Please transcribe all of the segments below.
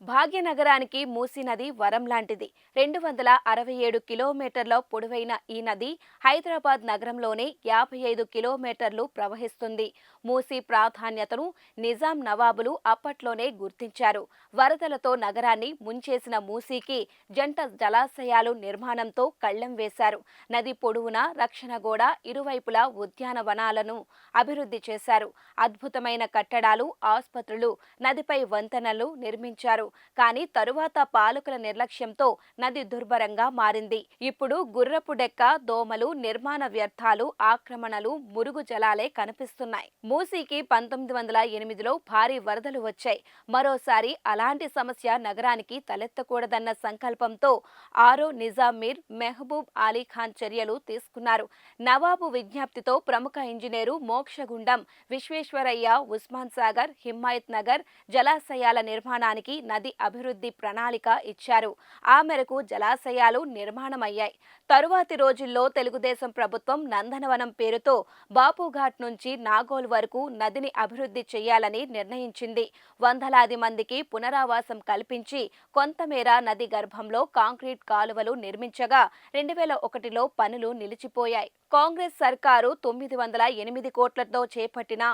భాగ్యనగరానికి మూసీ నది వరం లాంటిది. 267 కిలోమీటర్ల పొడవైన ఈ నది హైదరాబాద్ నగరంలోనే 55 కిలోమీటర్లు ప్రవహిస్తుంది. మూసీ ప్రాధాన్యతను నిజాం నవాబులు అప్పట్లోనే గుర్తించారు. వరదలతో నగరాన్ని ముంచేసిన మూసీకి జంట జలాశయాలు నిర్మాణంతో కళ్లెం వేశారు. నది పొడవునా రక్షణ గోడ, ఇరువైపులా ఉద్యానవనాలను అభివృద్ధి చేశారు. అద్భుతమైన కట్టడాలు, ఆసుపత్రులు, నదిపై వంతెనలు నిర్మించారు. కానీ తరువాత పాలకుల నిర్లక్ష్యంతో నది దుర్భరంగా మారింది. ఇప్పుడు గుర్రపు డెక్క, దోమలు, నిర్మాణ వ్యర్థాలు, ఆక్రమణలు, మురుగు జలాలే కనిపిస్తున్నాయి. మూసీకి 1908లో భారీ వరదలు వచ్చాయి. మరోసారి అలాంటి సమస్య నగరానికి తలెత్తకూడదన్న సంకల్పంతో ఆరో నిజాం మీర్ మెహబూబ్ అలీ ఖాన్ చర్యలు తీసుకున్నారు. నవాబు విజ్ఞప్తితో ప్రముఖ ఇంజనీరు మోక్షగుండం విశ్వేశ్వరయ్య ఉస్మాన్ సాగర్, హిమాయత్ నగర్ జలాశయాల నిర్మాణానికి నది అభివృద్ధి ప్రణాళిక ఇచ్చారు. ఆ మేరకు జలాశయాలు నిర్మాణమయ్యాయి. తరువాతి రోజుల్లో తెలుగుదేశం ప్రభుత్వం నందనవనం పేరుతో బాపుఘాట్ నుంచి నాగోల్ వరకు నదిని అభివృద్ధి చేయాలని నిర్ణయించింది. వందలాది మందికి పునరావాసం కల్పించి కొంతమేర నది గర్భంలో కాంక్రీట్ కాలువలు నిర్మించగా 2001లో పనులు నిలిచిపోయాయి. కాంగ్రెస్ సర్కారు 908 కోట్లతో చేపట్టిన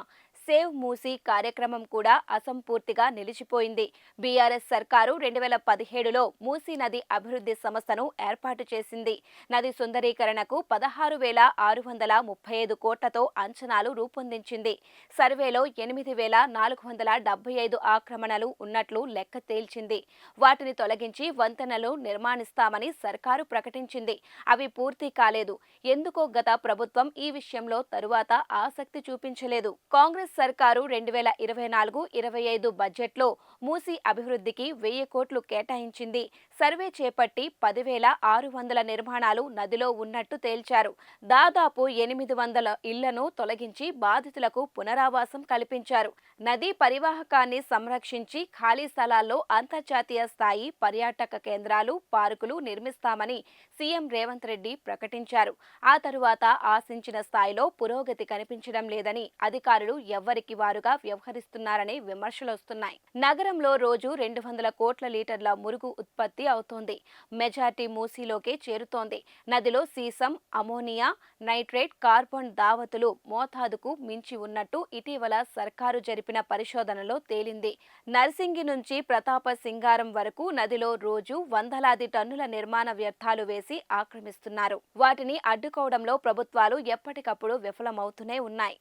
సేవ్ మూసీ కార్యక్రమం కూడా అసంపూర్తిగా నిలిచిపోయింది. బీఆర్ఎస్ సర్కారు 2017లో మూసీ నది అభివృద్ధి సంస్థను ఏర్పాటు చేసింది. నది సుందరీకరణకు 16,635 కోట్లతో అంచనాలు రూపొందించింది. సర్వేలో 8,475 ఆక్రమణలు ఉన్నట్లు లెక్క తేల్చింది. వాటిని తొలగించి వంతెనలు నిర్మాణిస్తామని సర్కారు ప్రకటించింది. అవి పూర్తి కాలేదు. ఎందుకో గత ప్రభుత్వం ఈ విషయంలో తరువాత ఆసక్తి చూపించలేదు. కాంగ్రెస్ సర్కారు 2024-25 బడ్జెట్లో మూసీ అభివృద్ధికి 1000 కోట్లు కేటాయించింది. సర్వే చేపట్టి 10,600 నిర్మాణాలు నదిలో ఉన్నట్టు తేల్చారు. దాదాపు 800 ఇళ్లను తొలగించి బాధితులకు పునరావాసం కల్పించారు. నదీ పరివాహకాన్ని సంరక్షించి ఖాళీ స్థలాల్లో అంతర్జాతీయ స్థాయి పర్యాటక కేంద్రాలు, పార్కులు నిర్మిస్తామని సీఎం రేవంత్ రెడ్డి ప్రకటించారు. ఆ తరువాత ఆశించిన స్థాయిలో పురోగతి కనిపించడం లేదని అధికారులు ఎవ్వరికి వారుగా వ్యవహరిస్తున్నారనే విమర్శలొస్తున్నాయి. నగరంలో రోజు 200 కోట్ల లీటర్ల మురుగు ఉత్పత్తి అవుతోంది. మెజార్టీ మూసీలోకే చేరుతోంది. నదిలో సీసం, అమోనియా, నైట్రేట్, కార్బన్ దావతులు మోతాదుకు మించి ఉన్నట్టు ఇటీవల సర్కారు జరిపిన పరిశోధనలో తేలింది. నర్సింగి నుంచి ప్రతాప సింగారం వరకు నదిలో రోజు వందలాది టన్నుల నిర్మాణ వ్యర్థాలు వేసి ఆక్రమిస్తున్నారు. వాటిని అడ్డుకోవడంలో ప్రభుత్వాలు ఎప్పటికప్పుడు విఫలమవుతూనే ఉన్నాయి.